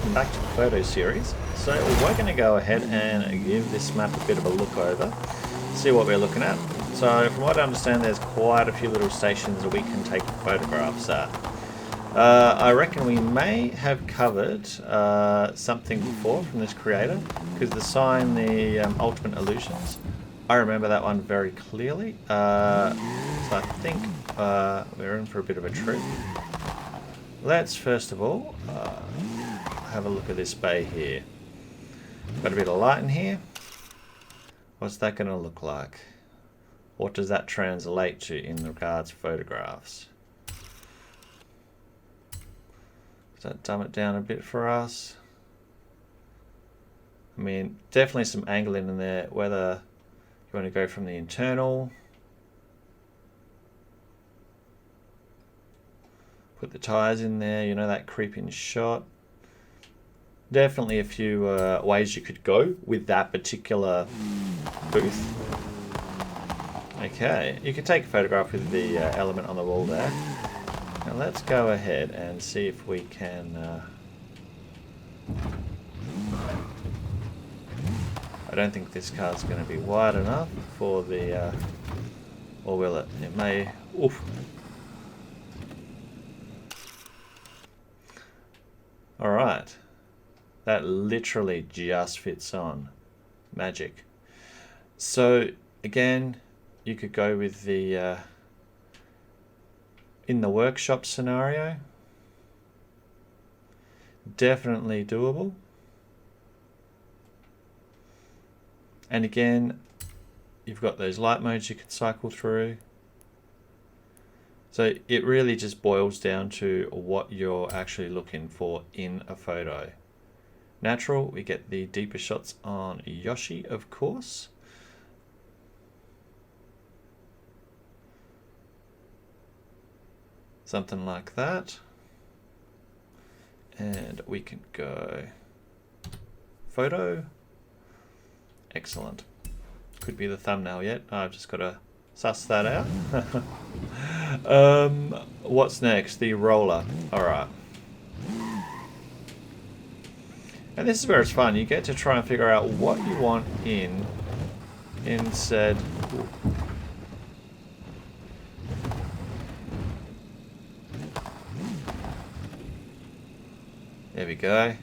welcome back to the photo series. So we're going to go ahead and give this map a bit of a look over, see what we're looking at. So from what I understand, there's quite a few little stations that we can take photographs at. I reckon we may have covered something before from this creator, because the sign, the Ultimate Illusions, I remember that one very clearly. So I think we're in for a bit of a treat. Let's first of all have a look at this bay here. Got a bit of light in here. What's that going to look like? What does that translate to in regards to photographs? Does that dumb it down a bit for us? I mean, definitely some angling in there, whether you want to go from the internal, put the tires in there, you know, that creeping shot. Definitely a few ways you could go with that particular booth. Okay, you can take a photograph with the element on the wall there. Now let's go ahead and see if we can... I don't think this car's going to be wide enough for the... or will it? It may... Oof. Alright. That literally just fits on. Magic. So, again, you could go with the... in the workshop scenario. Definitely doable. And again, you've got those light modes you can cycle through. So it really just boils down to what you're actually looking for in a photo. Natural, we get the deeper shots on Yoshi, of course. Something like that. And we can go photo. Excellent. Could be the thumbnail yet. I've just got to suss that out. What's next? The roller. Alright. And this is where it's fun. You get to try and figure out what you want in said... Ooh. There we go.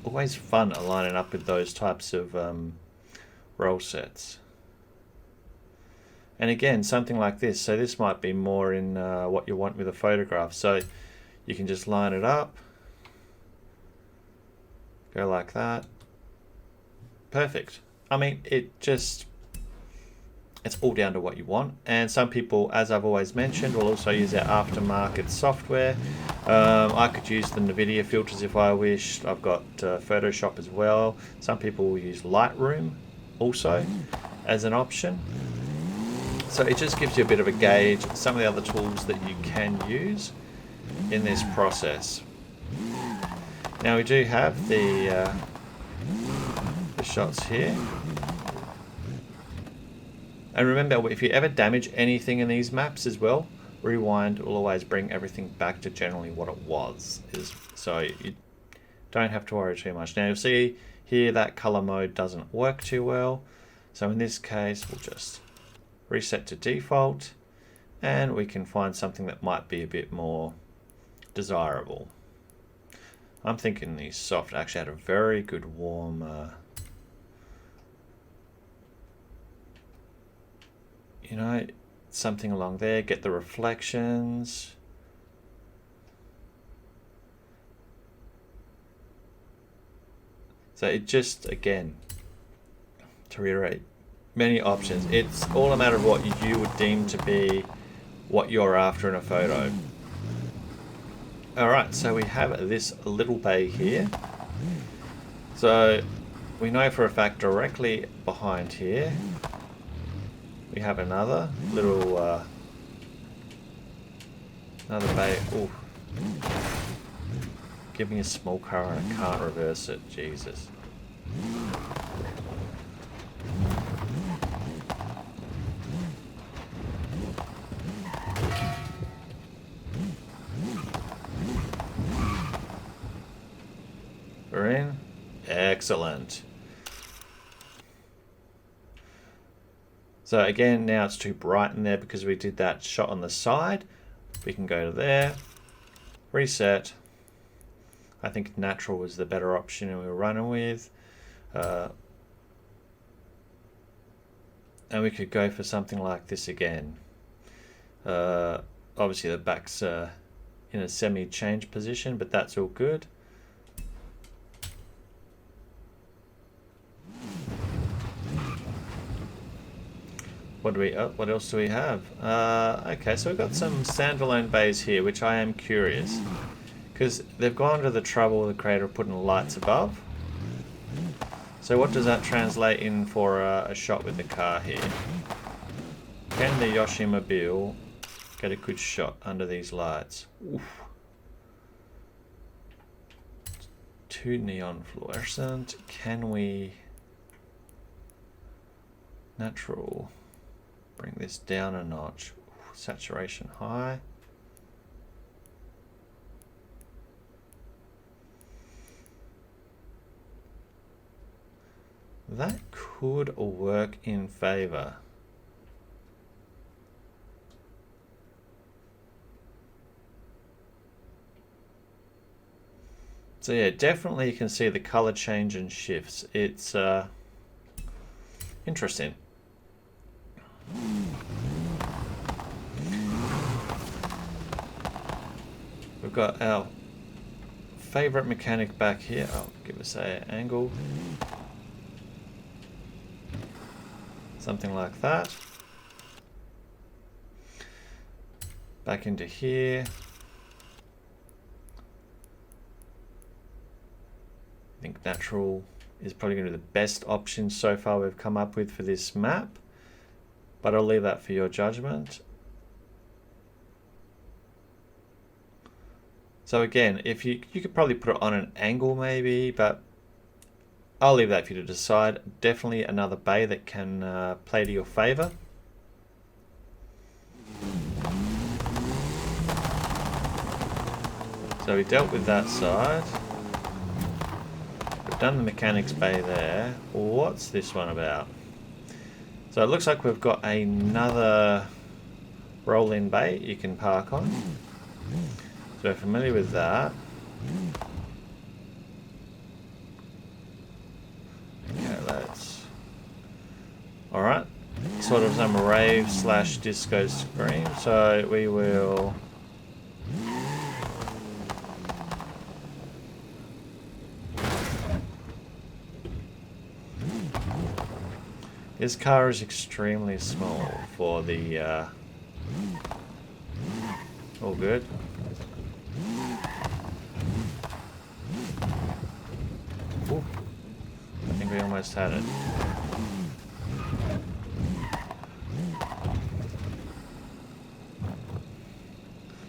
Always fun aligning up with those types of roll sets. And again, something like this. So this might be more in what you want with a photograph. So you can just line it up. Go like that. Perfect. I mean, it's all down to what you want. And some people, as I've always mentioned, will also use their aftermarket software. I could use the NVIDIA filters if I wished. I've got Photoshop as well. Some people will use Lightroom also as an option. So it just gives you a bit of a gauge, some of the other tools that you can use in this process. Now we do have the shots here. And remember, if you ever damage anything in these maps as well, rewind will always bring everything back to generally what it was. So you don't have to worry too much. Now you'll see here that color mode doesn't work too well. So in this case, we'll just reset to default, and we can find something that might be a bit more desirable. I'm thinking the soft actually had a very good warm you know, something along there, get the reflections. So it just, again, to reiterate, many options. It's all a matter of what you would deem to be what you're after in a photo. Alright, so we have this little bay here. So we know for a fact directly behind here we have another little another bay. Ooh. Give me a small car and I can't reverse it. Jesus. Excellent. So again, now it's too bright in there because we did that shot on the side. We can go to there, reset. I think natural was the better option and we were running with. And we could go for something like this again. Obviously the back's in a semi-change position, but that's all good. What else do we have? Okay, so we've got some standalone bays here, which I am curious. Because they've gone to the trouble, the creator, of putting lights above. So what does that translate in for a shot with the car here? Can the Yoshimobile get a good shot under these lights? Oof. Too neon fluorescent. Can we... Natural. Bring this down a notch. Ooh, saturation high. That could work in favor. So yeah, definitely you can see the color change and shifts. It's interesting. We've got our favorite mechanic back here. I'll give us an angle. Something like that. Back into here. I think natural is probably going to be the best option so far we've come up with for this map, but I'll leave that for your judgment. So again, if you could probably put it on an angle maybe, but I'll leave that for you to decide. Definitely another bay that can play to your favor. So we dealt with that side. We've done the mechanics bay there. What's this one about? So it looks like we've got another roll-in bay you can park on. So familiar with that. Okay, let's... Alright. Sort of some rave / disco scream. So we will... This car is extremely small for the... all good. Ooh. I think we almost had it.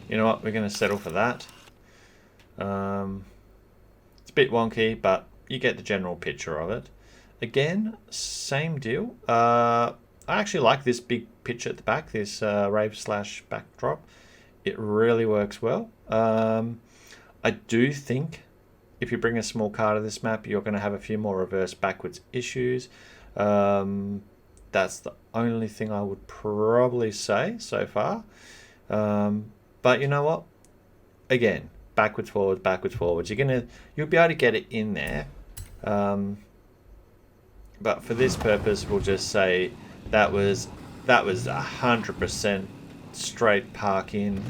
You know what? We're going to settle for that. It's a bit wonky, but you get the general picture of it. Again, same deal. I actually like this big picture at the back, this rave / backdrop. It really works well. I do think if you bring a small car to this map, you're going to have a few more reverse backwards issues. That's the only thing I would probably say so far. But you know what? Again, backwards, forwards. You'll be able to get it in there. But for this purpose, we'll just say that was 100% straight park in.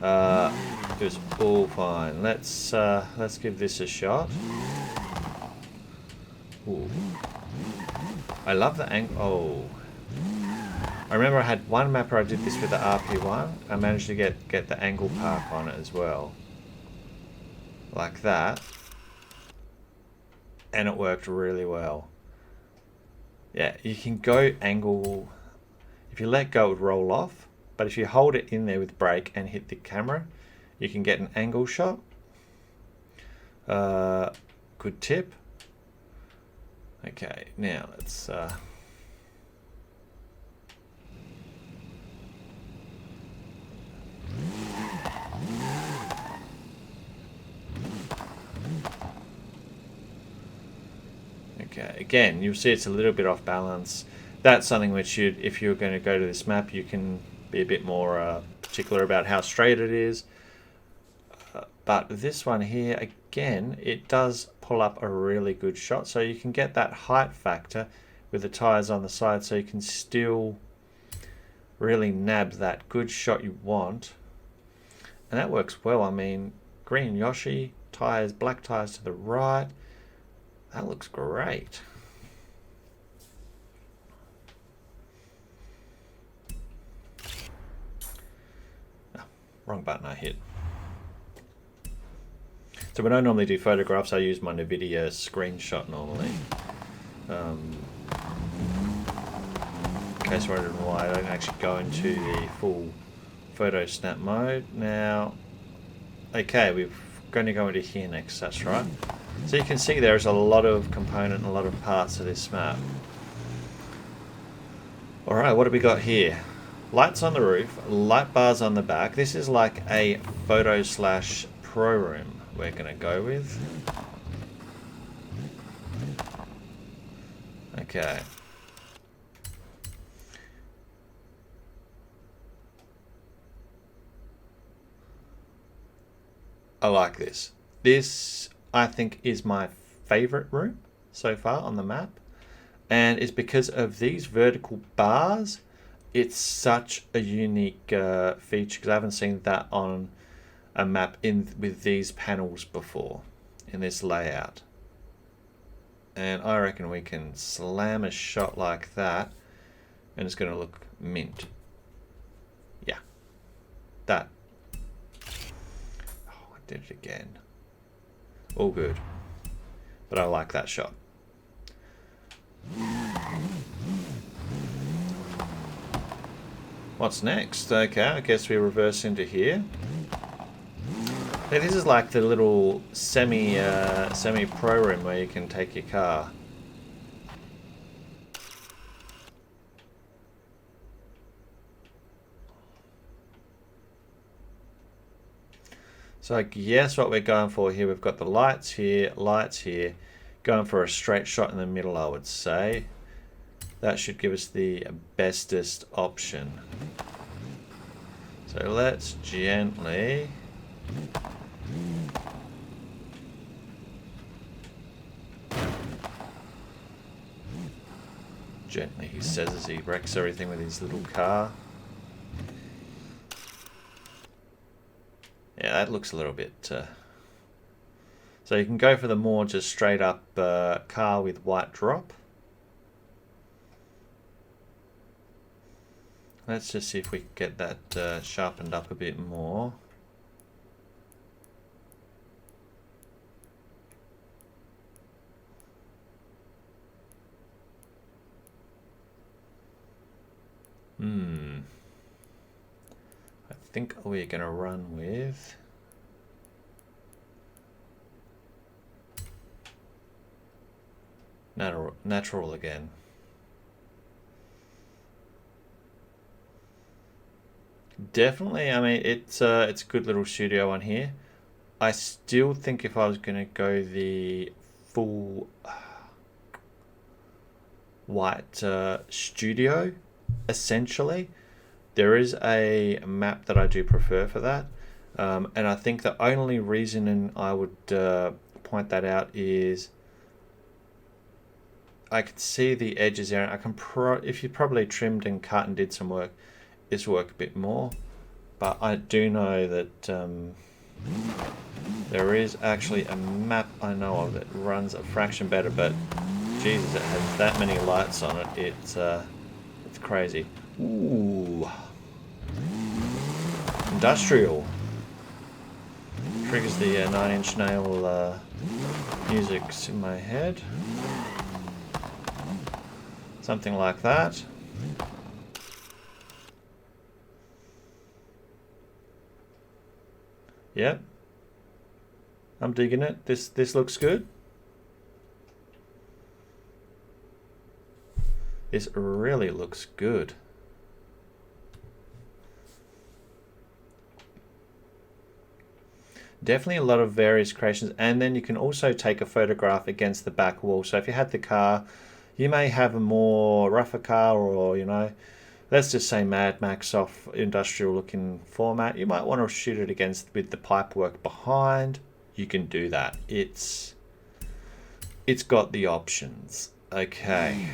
It was all fine. Let's give this a shot. Ooh. I love the angle. Oh, I remember I had one map where I did this with the RP1. I managed to get the angle park on it as well, like that, and it worked really well. Yeah, you can go angle. If you let go, it would roll off. But if you hold it in there with brake and hit the camera, you can get an angle shot. Good tip. Okay, now let's... Yeah, again, you'll see it's a little bit off balance. That's something which if you're going to go to this map, you can be a bit more particular about how straight it is. But this one here, again, it does pull up a really good shot. So you can get that height factor with the tyres on the side, so you can still really nab that good shot you want. And that works well. I mean, green Yoshi, tyres, black tyres to the right. That looks great. Oh, wrong button I hit. So when I normally do photographs, I use my NVIDIA screenshot normally. In case you're wondering why I don't actually go into the full photo snap mode. Now, okay, we're going to go into here next, that's right. So you can see there's a lot of component and a lot of parts of this map. Alright, what have we got here? Lights on the roof, light bars on the back. This is like a photo slash pro room we're going to go with. Okay. I like this. This, I think, is my favorite room so far on the map. And it's because of these vertical bars. It's such a unique feature, because I haven't seen that on a map with these panels before in this layout. And I reckon we can slam a shot like that and it's going to look mint. Yeah, that. Oh, I did it again. All good, but I like that shot. What's next? Okay, I guess we reverse into here. Now, this is like the little semi pro room where you can take your car. So I guess what we're going for here, we've got the lights here, going for a straight shot in the middle, I would say. That should give us the bestest option. So let's gently he says as he wrecks everything with his little car. Yeah, that looks a little bit... So you can go for the more just straight up car with white drop. Let's just see if we can get that sharpened up a bit more. I think we're going to run with natural again. Definitely, I mean, it's a good little studio on here. I still think if I was going to go the full white studio, essentially, there is a map that I do prefer for that. And I think the only reason I would point that out is I can see the edges there, and I can if you probably trimmed and cut and did some work, this will work a bit more. But I do know that there is actually a map I know of that runs a fraction better, but Jesus, it has that many lights on it. It's crazy. Ooh, industrial. Triggers the 9-inch nail music's in my head. Something like that. Yep. I'm digging it. This looks good. This really looks good. Definitely a lot of various creations, and then you can also take a photograph against the back wall. So if you had the car, you may have a more rougher car, or let's just say Mad Max off industrial looking format. You might want to shoot it against with the pipework behind. You can do that. It's got the options. Okay.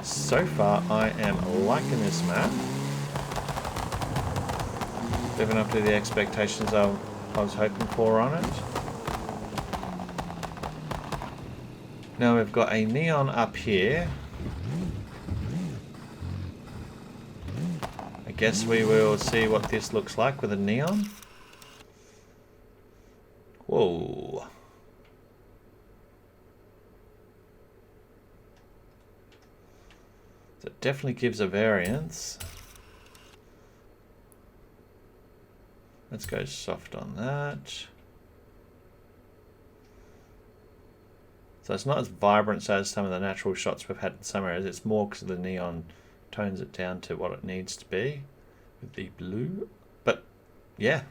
So far I am liking this map. Living up to the expectations I was hoping for on it. Now we've got a neon up here. I guess we will see what this looks like with a neon. Whoa. So it definitely gives a variance. Let's go soft on that. So it's not as vibrant as some of the natural shots we've had in some areas. It's more because the neon tones it down to what it needs to be with the blue. But yeah.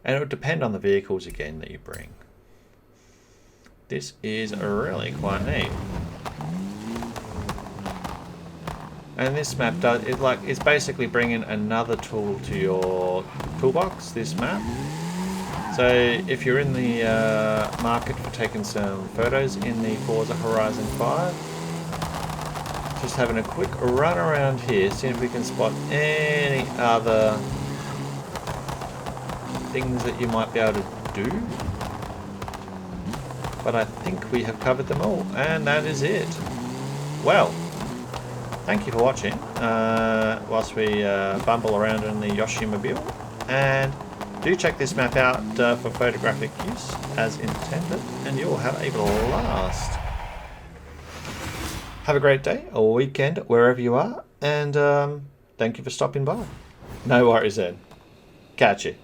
And it would depend on the vehicles again that you bring. This is really quite neat. And this map it's basically bringing another tool to your toolbox, this map. So if you're in the market for taking some photos in the Forza Horizon 5, just having a quick run around here, seeing if we can spot any other things that you might be able to do. But I think we have covered them all, and that is it. Well, thank you for watching whilst we bumble around in the Yoshimobile, and do check this map out for photographic use as intended, and you'll have a blast. Have a great day or weekend wherever you are, and thank you for stopping by. No worries then. Catch you.